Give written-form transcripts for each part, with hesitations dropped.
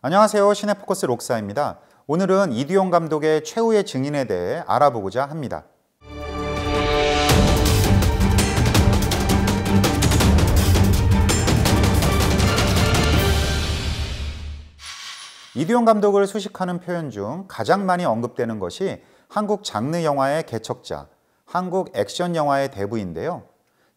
안녕하세요. 시네포커스 록사입니다. 오늘은 이두용 감독의 최후의 증인에 대해 알아보고자 합니다. 이두용 감독을 수식하는 표현 중 가장 많이 언급되는 것이 한국 장르 영화의 개척자, 한국 액션 영화의 대부인데요.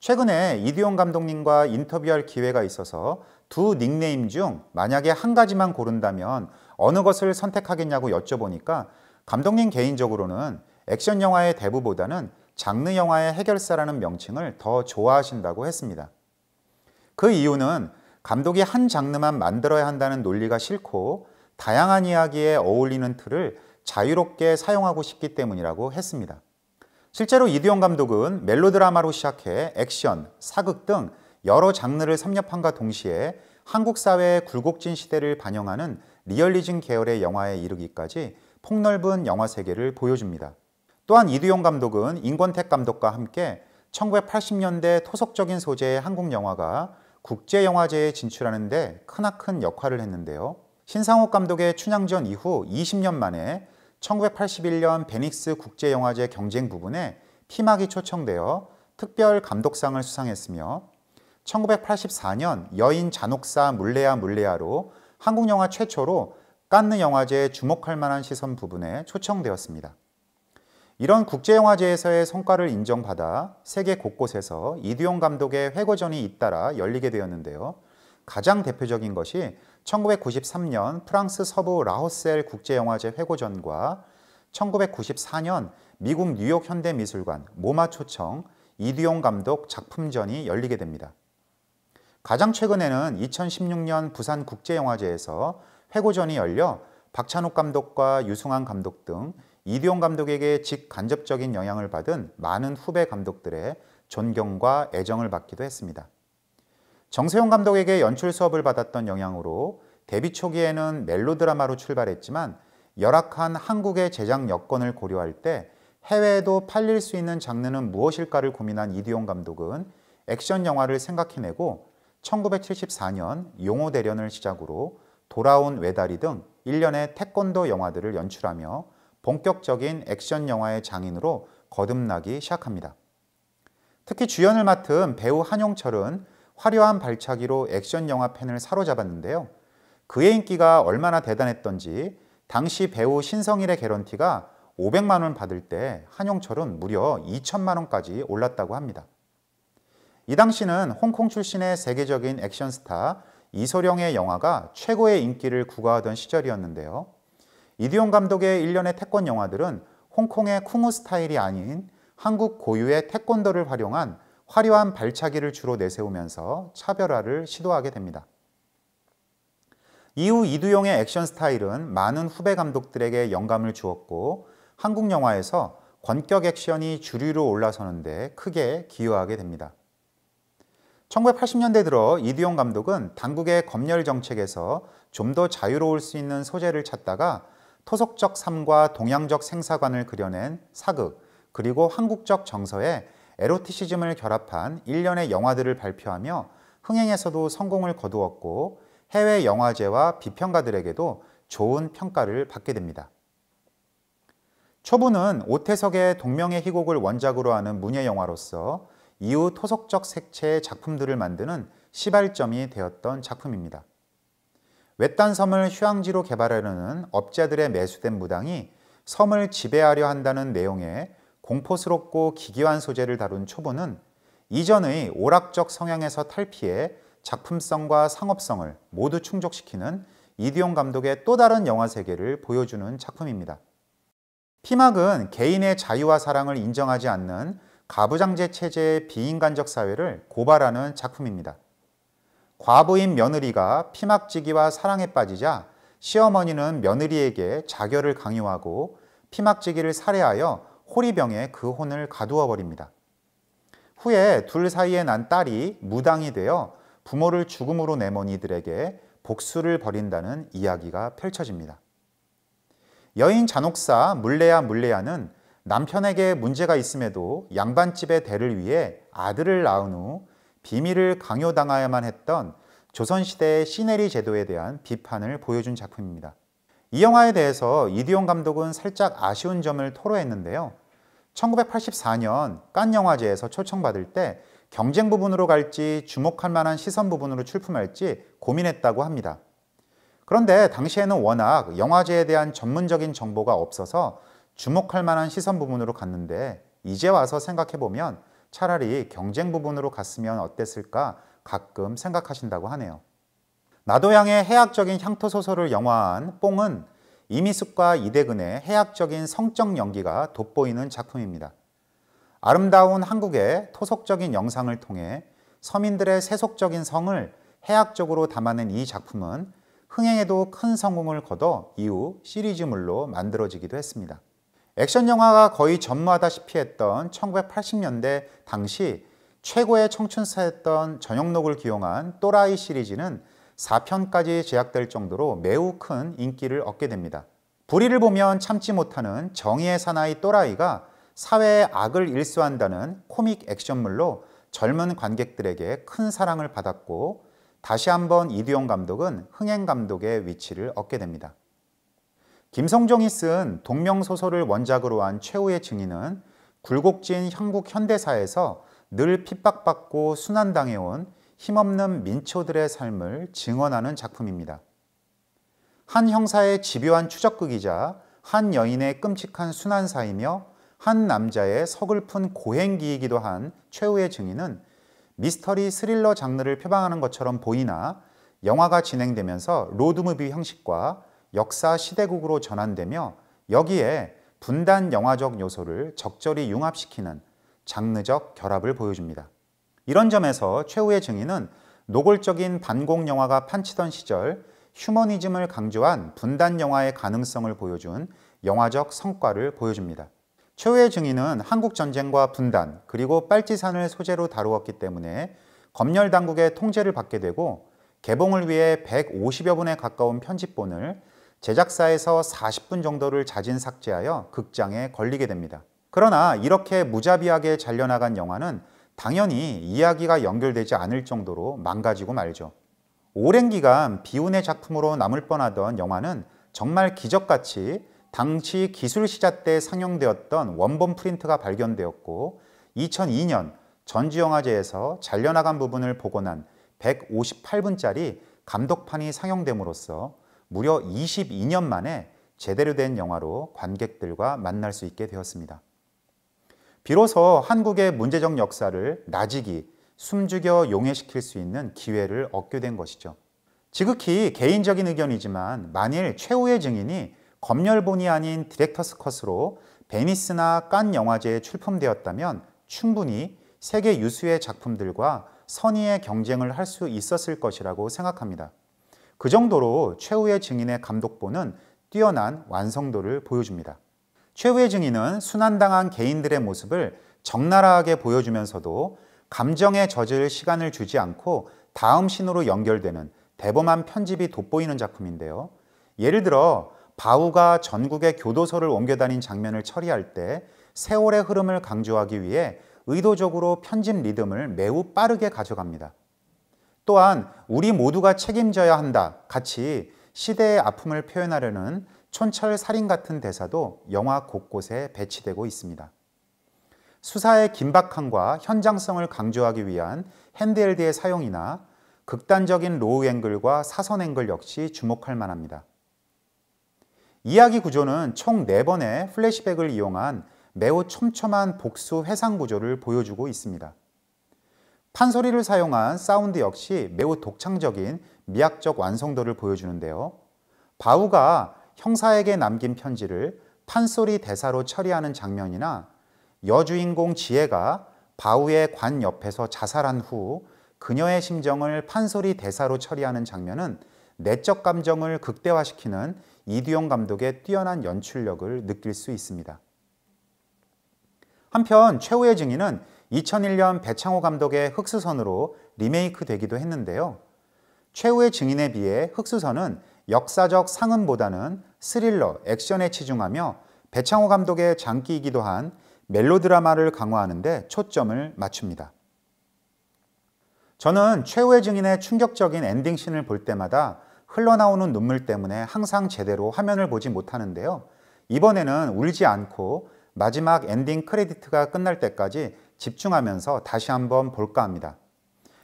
최근에 이두용 감독님과 인터뷰할 기회가 있어서 두 닉네임 중 만약에 한 가지만 고른다면 어느 것을 선택하겠냐고 여쭤보니까 감독님 개인적으로는 액션 영화의 대부보다는 장르 영화의 해결사라는 명칭을 더 좋아하신다고 했습니다. 그 이유는 감독이 한 장르만 만들어야 한다는 논리가 싫고 다양한 이야기에 어울리는 틀을 자유롭게 사용하고 싶기 때문이라고 했습니다. 실제로 이두용 감독은 멜로드라마로 시작해 액션, 사극 등 여러 장르를 섭렵함과 동시에 한국 사회의 굴곡진 시대를 반영하는 리얼리즘 계열의 영화에 이르기까지 폭넓은 영화 세계를 보여줍니다. 또한 이두용 감독은 임권택 감독과 함께 1980년대 토속적인 소재의 한국 영화가 국제영화제에 진출하는 데 크나큰 역할을 했는데요. 신상옥 감독의 춘향전 이후 20년 만에 1981년 베닉스 국제영화제 경쟁 부분에 피막이 초청되어 특별 감독상을 수상했으며 1984년 여인 잔혹사 물레야 물레야로 한국 영화 최초로 칸느 영화제에 주목할 만한 시선 부분에 초청되었습니다. 이런 국제영화제에서의 성과를 인정받아 세계 곳곳에서 이두용 감독의 회고전이 잇따라 열리게 되었는데요. 가장 대표적인 것이 1993년 프랑스 서부 라호셀 국제영화제 회고전과 1994년 미국 뉴욕 현대미술관 모마 초청 이두용 감독 작품전이 열리게 됩니다. 가장 최근에는 2016년 부산 국제영화제에서 회고전이 열려 박찬욱 감독과 유승환 감독 등 이두용 감독에게 직간접적인 영향을 받은 많은 후배 감독들의 존경과 애정을 받기도 했습니다. 정세용 감독에게 연출 수업을 받았던 영향으로 데뷔 초기에는 멜로드라마로 출발했지만 열악한 한국의 제작 여건을 고려할 때 해외에도 팔릴 수 있는 장르는 무엇일까를 고민한 이두용 감독은 액션 영화를 생각해내고 1974년 용호대련을 시작으로 돌아온 외다리 등 일련의 태권도 영화들을 연출하며 본격적인 액션 영화의 장인으로 거듭나기 시작합니다. 특히 주연을 맡은 배우 한용철은 화려한 발차기로 액션 영화 팬을 사로잡았는데요. 그의 인기가 얼마나 대단했던지 당시 배우 신성일의 개런티가 500만 원 받을 때 한용철은 무려 2천만 원까지 올랐다고 합니다. 이 당시는 홍콩 출신의 세계적인 액션 스타 이소룡의 영화가 최고의 인기를 구가하던 시절이었는데요. 이두용 감독의 일련의 태권 영화들은 홍콩의 쿵우 스타일이 아닌 한국 고유의 태권도를 활용한 화려한 발차기를 주로 내세우면서 차별화를 시도하게 됩니다. 이후 이두용의 액션 스타일은 많은 후배 감독들에게 영감을 주었고 한국 영화에서 권격 액션이 주류로 올라서는 데 크게 기여하게 됩니다. 1980년대 들어 이두용 감독은 당국의 검열 정책에서 좀 더 자유로울 수 있는 소재를 찾다가 토속적 삶과 동양적 생사관을 그려낸 사극, 그리고 한국적 정서에 에로티시즘을 결합한 일련의 영화들을 발표하며 흥행에서도 성공을 거두었고 해외 영화제와 비평가들에게도 좋은 평가를 받게 됩니다. 초부는 오태석의 동명의 희곡을 원작으로 하는 문예 영화로서 이후 토속적 색채의 작품들을 만드는 시발점이 되었던 작품입니다. 외딴 섬을 휴양지로 개발하려는 업자들의 매수된 무당이 섬을 지배하려 한다는 내용의 공포스럽고 기괴한 소재를 다룬 초보는 이전의 오락적 성향에서 탈피해 작품성과 상업성을 모두 충족시키는 이두용 감독의 또 다른 영화 세계를 보여주는 작품입니다. 피막은 개인의 자유와 사랑을 인정하지 않는 가부장제 체제의 비인간적 사회를 고발하는 작품입니다. 과부인 며느리가 피막지기와 사랑에 빠지자 시어머니는 며느리에게 자결을 강요하고 피막지기를 살해하여 호리병에 그 혼을 가두어 버립니다. 후에 둘 사이에 난 딸이 무당이 되어 부모를 죽음으로 내몬 이들에게 복수를 벌인다는 이야기가 펼쳐집니다. 여인 잔혹사 물레야 물레야는 남편에게 문제가 있음에도 양반집의 대를 위해 아들을 낳은 후 비밀을 강요당해야만 했던 조선시대의 시네리 제도에 대한 비판을 보여준 작품입니다. 이 영화에 대해서 이디용 감독은 살짝 아쉬운 점을 토로했는데요. 1984년 칸 영화제에서 초청받을 때 경쟁 부분으로 갈지 주목할 만한 시선 부분으로 출품할지 고민했다고 합니다. 그런데 당시에는 워낙 영화제에 대한 전문적인 정보가 없어서 주목할 만한 시선 부분으로 갔는데 이제 와서 생각해보면 차라리 경쟁 부분으로 갔으면 어땠을까 가끔 생각하신다고 하네요. 나도양의 해학적인 향토소설을 영화한 뽕은 이미숙과 이대근의 해학적인 성적 연기가 돋보이는 작품입니다. 아름다운 한국의 토속적인 영상을 통해 서민들의 세속적인 성을 해학적으로 담아낸 이 작품은 흥행에도 큰 성공을 거둬 이후 시리즈물로 만들어지기도 했습니다. 액션 영화가 거의 전무하다시피 했던 1980년대 당시 최고의 청춘스타였던 전영록을 기용한 또라이 시리즈는 4편까지 제작될 정도로 매우 큰 인기를 얻게 됩니다. 불의를 보면 참지 못하는 정의의 사나이 또라이가 사회의 악을 일수한다는 코믹 액션물로 젊은 관객들에게 큰 사랑을 받았고 다시 한번 이디용 감독은 흥행 감독의 위치를 얻게 됩니다. 김성종이 쓴 동명소설을 원작으로 한 최후의 증인은 굴곡진 한국 현대사에서 늘 핍박받고 순환당해온 힘없는 민초들의 삶을 증언하는 작품입니다. 한 형사의 집요한 추적극이자 한 여인의 끔찍한 순환사이며 한 남자의 서글픈 고행기이기도 한 최후의 증인은 미스터리 스릴러 장르를 표방하는 것처럼 보이나 영화가 진행되면서 로드무비 형식과 역사 시대극으로 전환되며 여기에 분단 영화적 요소를 적절히 융합시키는 장르적 결합을 보여줍니다. 이런 점에서 최후의 증인은 노골적인 반공 영화가 판치던 시절 휴머니즘을 강조한 분단 영화의 가능성을 보여준 영화적 성과를 보여줍니다. 최후의 증인은 한국 전쟁과 분단 그리고 빨치산을 소재로 다루었기 때문에 검열 당국의 통제를 받게 되고 개봉을 위해 150여 분에 가까운 편집본을 제작사에서 40분 정도를 자진 삭제하여 극장에 걸리게 됩니다. 그러나 이렇게 무자비하게 잘려나간 영화는 당연히 이야기가 연결되지 않을 정도로 망가지고 말죠. 오랜 기간 비운의 작품으로 남을 뻔하던 영화는 정말 기적같이 당시 기술시자 때 상영되었던 원본 프린트가 발견되었고 2002년 전주영화제에서 잘려나간 부분을 복원한 158분짜리 감독판이 상영됨으로써 무려 22년 만에 제대로 된 영화로 관객들과 만날 수 있게 되었습니다. 비로소 한국의 문제적 역사를 나직이 숨죽여 용해시킬 수 있는 기회를 얻게 된 것이죠. 지극히 개인적인 의견이지만 만일 최후의 증인이 검열본이 아닌 디렉터스 컷으로 베니스나 칸 영화제에 출품되었다면 충분히 세계 유수의 작품들과 선의의 경쟁을 할 수 있었을 것이라고 생각합니다. 그 정도로 최후의 증인의 감독본은 뛰어난 완성도를 보여줍니다. 최후의 증인은 순환당한 개인들의 모습을 적나라하게 보여주면서도 감정에 젖을 시간을 주지 않고 다음 신으로 연결되는 대범한 편집이 돋보이는 작품인데요. 예를 들어 바우가 전국의 교도소를 옮겨 다닌 장면을 처리할 때 세월의 흐름을 강조하기 위해 의도적으로 편집 리듬을 매우 빠르게 가져갑니다. 또한 우리 모두가 책임져야 한다 같이 시대의 아픔을 표현하려는 촌철살인 같은 대사도 영화 곳곳에 배치되고 있습니다. 수사의 긴박함과 현장성을 강조하기 위한 핸드헬드의 사용이나 극단적인 로우 앵글과 사선 앵글 역시 주목할 만합니다. 이야기 구조는 총 4번의 플래시백을 이용한 매우 촘촘한 복수 회상 구조를 보여주고 있습니다. 판소리를 사용한 사운드 역시 매우 독창적인 미학적 완성도를 보여주는데요. 바우가 형사에게 남긴 편지를 판소리 대사로 처리하는 장면이나 여주인공 지혜가 바우의 관 옆에서 자살한 후 그녀의 심정을 판소리 대사로 처리하는 장면은 내적 감정을 극대화시키는 이디용 감독의 뛰어난 연출력을 느낄 수 있습니다. 한편 최후의 증인은 2001년 배창호 감독의 흑수선으로 리메이크 되기도 했는데요. 최후의 증인에 비해 흑수선은 역사적 상흔보다는 스릴러, 액션에 치중하며 배창호 감독의 장기이기도 한 멜로드라마를 강화하는 데 초점을 맞춥니다. 저는 최후의 증인의 충격적인 엔딩씬을 볼 때마다 흘러나오는 눈물 때문에 항상 제대로 화면을 보지 못하는데요. 이번에는 울지 않고 마지막 엔딩 크레디트가 끝날 때까지 집중하면서 다시 한번 볼까 합니다.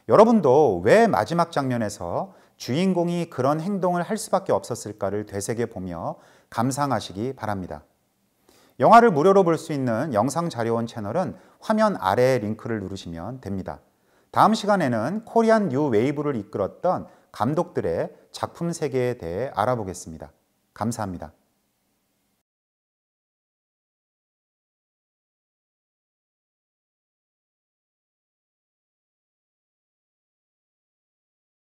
여러분도 왜 마지막 장면에서 주인공이 그런 행동을 할 수밖에 없었을까를 되새겨보며 감상하시기 바랍니다. 영화를 무료로 볼 수 있는 영상자료원 채널은 화면 아래의 링크를 누르시면 됩니다. 다음 시간에는 코리안 뉴 웨이브를 이끌었던 감독들의 작품 세계에 대해 알아보겠습니다. 감사합니다.